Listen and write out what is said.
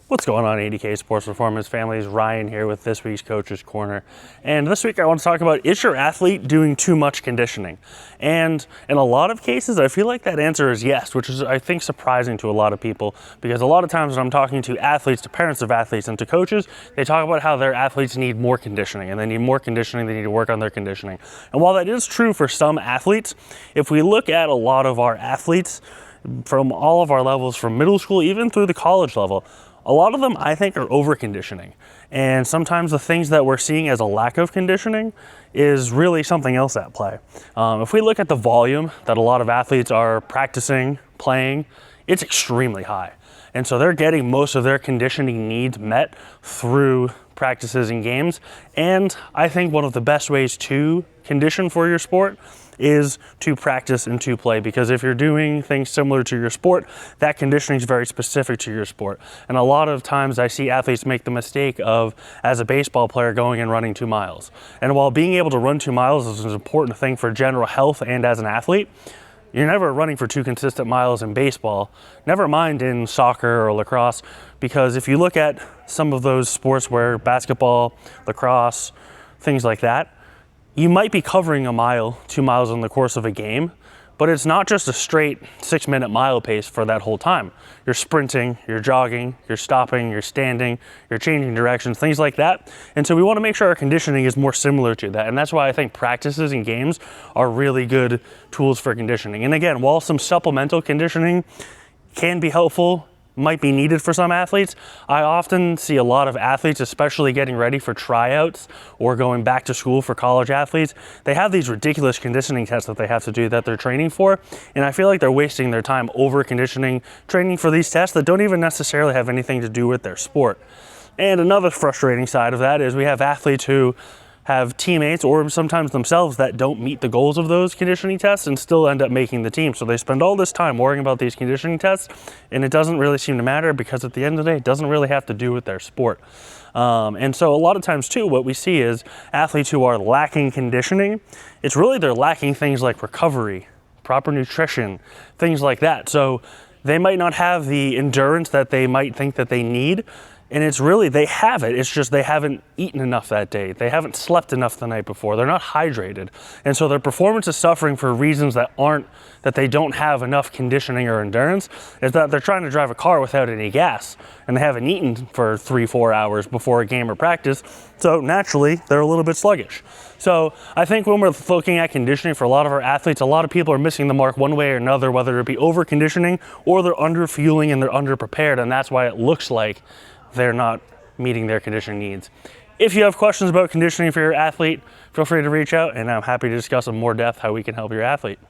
What's going on, ADK Sports Performance families? Ryan here with this week's Coach's Corner. And this week I want to talk about, is your athlete doing too much conditioning? And in a lot of cases, I feel like that answer is yes, which is, I think, surprising to a lot of people, because a lot of times when I'm talking to athletes, to parents of athletes, and to coaches, they talk about how their athletes need more conditioning, and they need more conditioning, they need to work on their conditioning. And while that is true for some athletes, if we look at a lot of our athletes from all of our levels, from middle school even through the college level, a lot of them, I think, are over-conditioning. And sometimes the things that we're seeing as a lack of conditioning is really something else at play. If we look at the volume that a lot of athletes are practicing, playing, it's extremely high. And so they're getting most of their conditioning needs met through practices and games. And I think one of the best ways to condition for your sport is to practice and to play, because if you're doing things similar to your sport, that conditioning is very specific to your sport. And a lot of times I see athletes make the mistake of, as a baseball player, going and running 2 miles. And while being able to run 2 miles is an important thing for general health and as an athlete, you're never running for 2 consistent miles in baseball, never mind in soccer or lacrosse, because if you look at some of those sports where basketball, lacrosse, things like that, you might be covering 1 mile, 2 miles in the course of a game, but it's not just a straight 6-minute mile pace for that whole time. You're sprinting, you're jogging, you're stopping, you're standing, you're changing directions, things like that. And so we want to make sure our conditioning is more similar to that. And that's why I think practices and games are really good tools for conditioning. And again, while some supplemental conditioning can be helpful, might be needed for some athletes, I often see a lot of athletes, especially getting ready for tryouts or going back to school for college athletes, they have these ridiculous conditioning tests that they have to do that they're training for, and I feel like they're wasting their time over conditioning, training for these tests that don't even necessarily have anything to do with their sport. And another frustrating side of that is we have athletes who have teammates or sometimes themselves that don't meet the goals of those conditioning tests and still end up making the team. So they spend all this time worrying about these conditioning tests, and it doesn't really seem to matter, because at the end of the day, it doesn't really have to do with their sport. And so a lot of times too, what we see is athletes who are lacking conditioning, it's really they're lacking things like recovery, proper nutrition, things like that. So they might not have the endurance that they might think that they need. And it's really, they have it, it's just they haven't eaten enough that day. They haven't slept enough the night before. They're not hydrated. And so their performance is suffering for reasons that they don't have enough conditioning or endurance. Is that they're trying to drive a car without any gas, and they haven't eaten for 3-4 hours before a game or practice. So naturally, they're a little bit sluggish. So I think when we're looking at conditioning for a lot of our athletes, a lot of people are missing the mark one way or another, whether it be over conditioning or they're under fueling and they're under prepared. And that's why it looks like they're not meeting their conditioning needs. If you have questions about conditioning for your athlete, feel free to reach out, and I'm happy to discuss in more depth how we can help your athlete.